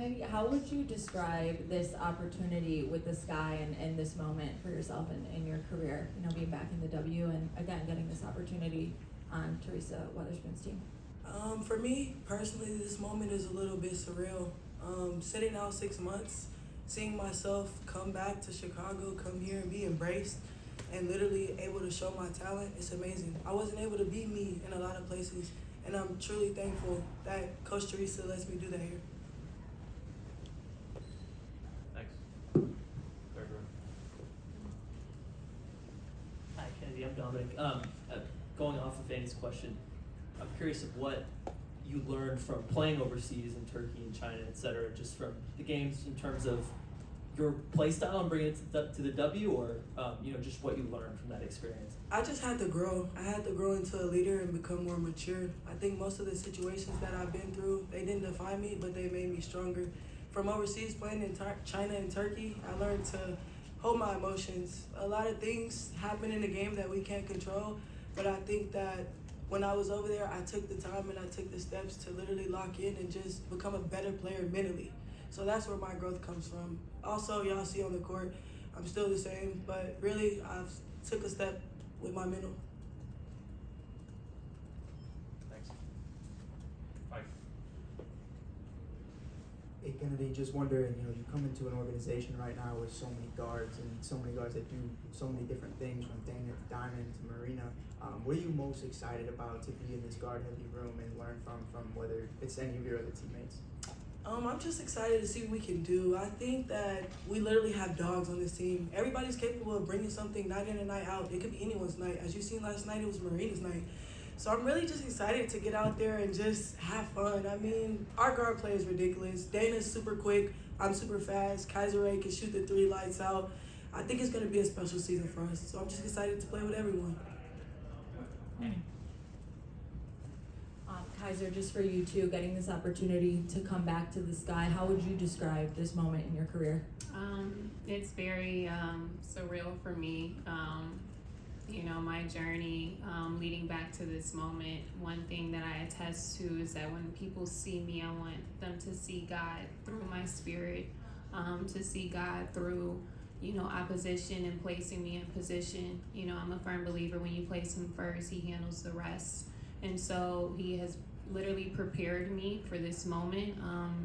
Chennedy, how would you describe this opportunity with the Sky and this moment for yourself in your career? You know, being back in the W and again getting this opportunity on Teresa Weatherspoon's team. For me personally, this moment is a little bit surreal. Sitting out 6 months, seeing myself come back to Chicago, come here and be embraced, and literally able to show my talent, it's amazing. I wasn't able to be me in a lot of places, and I'm truly thankful that Coach Teresa lets me do that here. Thanks. Third row. Hi, Kennedy. I'm Dominic. Going off of Fanny's question, I'm curious of what you learned from playing overseas in Turkey and China, et cetera, just from the games in terms of your play style and bringing it to the W, or just what you learned from that experience. I just had to grow. I had to grow into a leader and become more mature. I think most of the situations that I've been through, they didn't define me, but they made me stronger. From overseas playing in China and Turkey, I learned to hold my emotions. A lot of things happen in the game that we can't control, but I think that when I was over there, I took the time and I took the steps to literally lock in and just become a better player mentally. So that's where my growth comes from. Also, y'all see on the court, I'm still the same, but really I've took a step with my mental. Thanks. Mike. Hey Kennedy, just wondering, you come into an organization right now with so many guards and so many guards that do so many different things, from Dana to Diamond to Marina. What are you most excited about to be in this guard-heavy room and learn from whether it's any of your other teammates? I'm just excited to see what we can do. I think that we literally have dogs on this team. Everybody's capable of bringing something night in and night out. It could be anyone's night. As you seen last night, it was Marina's night. So I'm really just excited to get out there and just have fun. I mean, our guard play is ridiculous. Dana's super quick. I'm super fast. Kysre can shoot the three lights out. I think it's going to be a special season for us. So I'm just excited to play with everyone. Kysre, just for you too, getting this opportunity to come back to the Sky, how would you describe this moment in your career? It's very surreal for me. My journey leading back to this moment, one thing that I attest to is that when people see me, I want them to see God through my spirit, to see God through, opposition and placing me in position. I'm a firm believer when you place him first, he handles the rest. And so he has literally prepared me for this moment,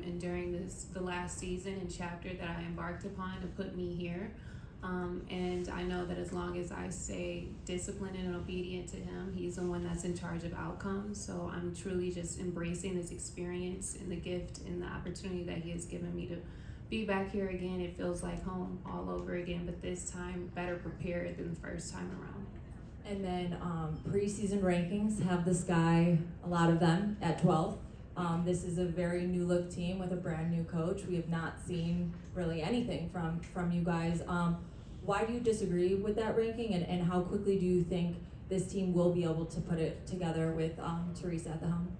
and during the last season and chapter that I embarked upon to put me here. And I know that as long as I stay disciplined and obedient to him, he's the one that's in charge of outcomes. So I'm truly just embracing this experience and the gift and the opportunity that he has given me to be back here again. It feels like home all over again, but this time better prepared than the first time around. And then preseason rankings have the Sky, a lot of them, at 12th. This is a very new look team with a brand new coach. We have not seen really anything from you guys. Why do you disagree with that ranking, and how quickly do you think this team will be able to put it together with Teresa at the helm?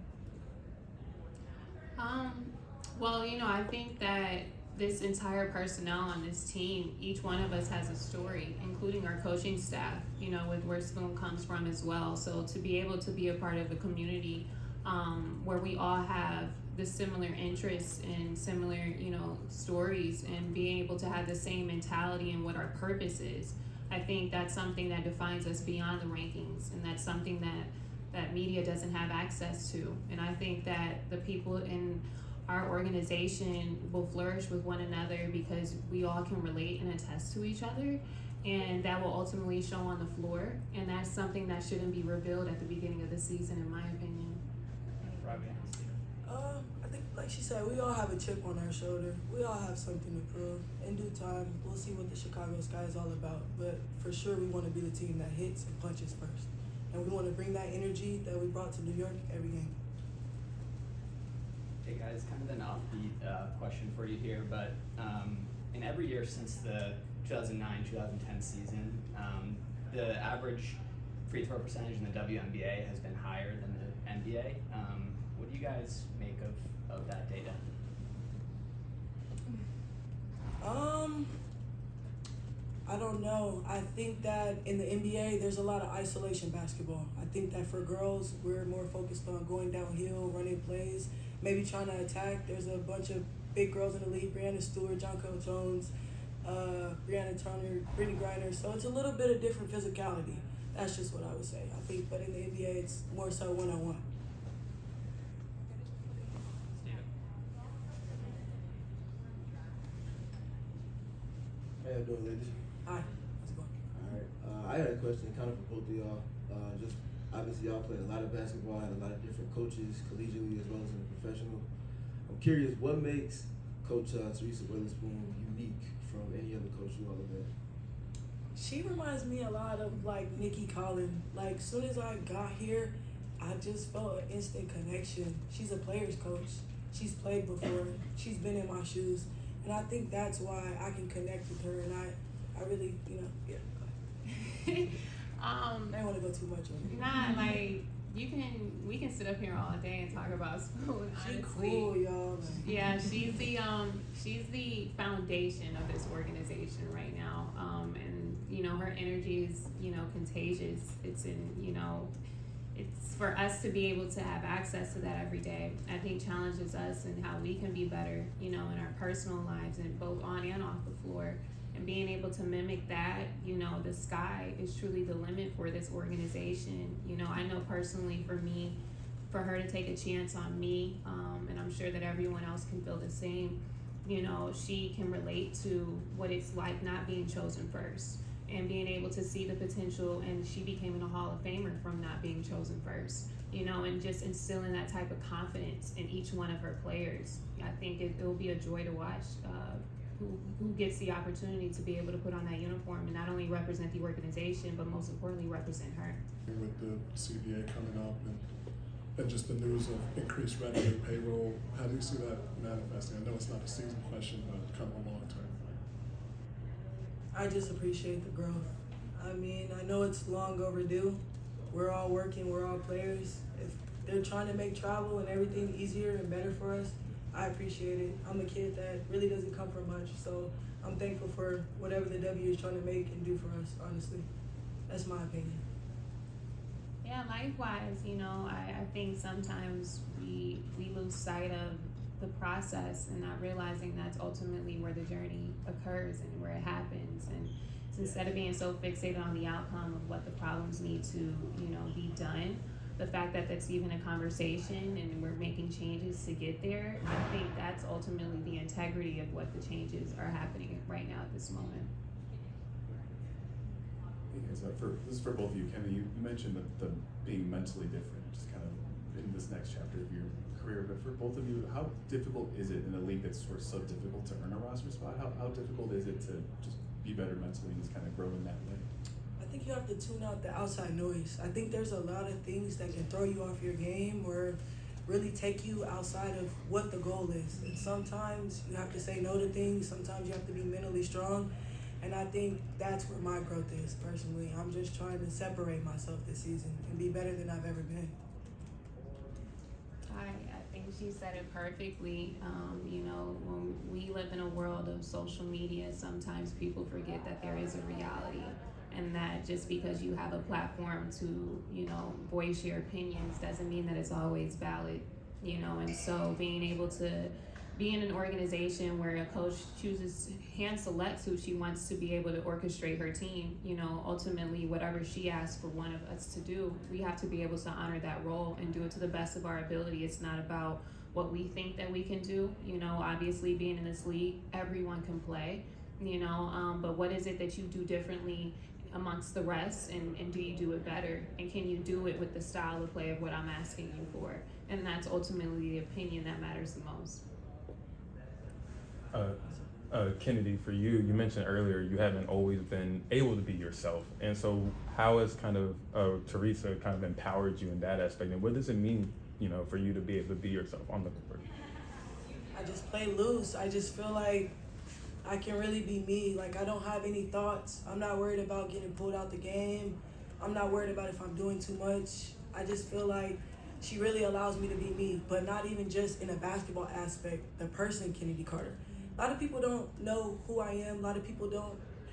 I think that this entire personnel on this team, each one of us has a story, including our coaching staff, with where Spoon comes from as well. So to be able to be a part of a community where we all have the similar interests and similar, stories, and being able to have the same mentality and what our purpose is, I think that's something that defines us beyond the rankings, and that's something that media doesn't have access to. And I think that the people in our organization will flourish with one another because we all can relate and attest to each other, and that will ultimately show on the floor, and that's something that shouldn't be revealed at the beginning of the season, in my opinion. I think, like she said, we all have a chip on our shoulder. We all have something to prove. In due time, we'll see what the Chicago Sky is all about, but for sure we want to be the team that hits and punches first, and we want to bring that energy that we brought to New York every game. Hey guys, kind of an offbeat question for you here, but in every year since the 2009-2010 season, the average free throw percentage in the WNBA has been higher than the NBA. What do you guys make of that data? I don't know. I think that in the NBA, there's a lot of isolation basketball. I think that for girls, we're more focused on going downhill, running plays, maybe trying to attack. There's a bunch of big girls in the league, Brianna Stewart, Jonquel Jones, Brianna Turner, Brittany Griner. So it's a little bit of different physicality. That's just what I would say. I think, but in the NBA, it's more so one-on-one. Steven. How y'all doing, ladies? Hi, how's it going? Alright, I had a question kind of for both of y'all. Just obviously y'all played a lot of basketball, had a lot of different coaches, collegially as well as in the professional. I'm curious, what makes Coach Teresa Weatherspoon unique from any other coach you all have had? She reminds me a lot of like Nikki Collin. Like as soon as I got here, I just felt an instant connection. She's a player's coach. She's played before. She's been in my shoes. And I think that's why I can connect with her, and I really, yeah. I don't want to go too much on it. Not like we can sit up here all day and talk about sport. She Honestly, cool, y'all. Like, yeah, she's the foundation of this organization right now. And her energy is contagious. It's it's for us to be able to have access to that every day. I think challenges us and how we can be better, in our personal lives and both on and off the floor. And being able to mimic that, the sky is truly the limit for this organization. I know personally for me, for her to take a chance on me, and I'm sure that everyone else can feel the same, she can relate to what it's like not being chosen first and being able to see the potential, and she became a Hall of Famer from not being chosen first, and just instilling that type of confidence in each one of her players. I think it will be a joy to watch who gets the opportunity to be able to put on that uniform and not only represent the organization, but most importantly represent her. With the CBA coming up and just the news of increased revenue, payroll, how do you see that manifesting? I know it's not a season question, but kind of a long term. I just appreciate the growth. I mean, I know it's long overdue. We're all working, we're all players. If they're trying to make travel and everything easier and better for us, I appreciate it. I'm a kid that really doesn't come from much, so I'm thankful for whatever the W is trying to make and do for us, honestly. That's my opinion. Yeah, LifeWise, I think sometimes we lose sight of the process and not realizing that's ultimately where the journey occurs and where it happens. And instead of being so fixated on the outcome of what the problems need to, be done, the fact that that's even a conversation and we're making changes to get there, I think that's ultimately the integrity of what the changes are happening right now at this moment. Hey guys, this is for both of you. Kevin, you mentioned the being mentally different, just kind of in this next chapter of your career. But for both of you, how difficult is it in a league that's sort of so difficult to earn a roster spot? How difficult is it to just be better mentally and just kind of grow in that way? I think you have to tune out the outside noise. I think there's a lot of things that can throw you off your game or really take you outside of what the goal is. And sometimes you have to say no to things. Sometimes you have to be mentally strong. And I think that's where my growth is, personally. I'm just trying to separate myself this season and be better than I've ever been. I think she said it perfectly. When we live in a world of social media, sometimes people forget that there is a reality, and that just because you have a platform to, voice your opinions doesn't mean that it's always valid, and so being able to be in an organization where a coach hand selects who she wants to be able to orchestrate her team, ultimately whatever she asks for one of us to do, we have to be able to honor that role and do it to the best of our ability. It's not about what we think that we can do. Obviously being in this league, everyone can play, but what is it that you do differently amongst the rest, and do you do it better, and can you do it with the style of play of what I'm asking you for? And that's ultimately the opinion that matters the most. Chennedy, for you mentioned earlier you haven't always been able to be yourself, and so how has kind of Teresa kind of empowered you in that aspect, and what does it mean, for you to be able to be yourself on the court? I just play loose. I just feel like I can really be me. Like, I don't have any thoughts. I'm not worried about getting pulled out the game. I'm not worried about if I'm doing too much. I just feel like she really allows me to be me, but not even just in a basketball aspect, the person Kennedy Carter. A lot of people don't know who I am. A lot of people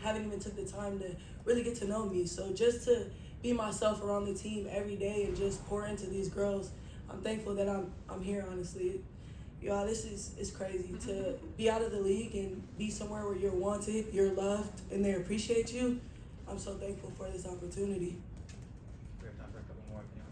haven't even took the time to really get to know me. So just to be myself around the team every day and just pour into these girls, I'm thankful that I'm here, honestly. Y'all, this is crazy to be out of the league and be somewhere where you're wanted, you're loved, and they appreciate you. I'm so thankful for this opportunity. We have time for a couple more if anyone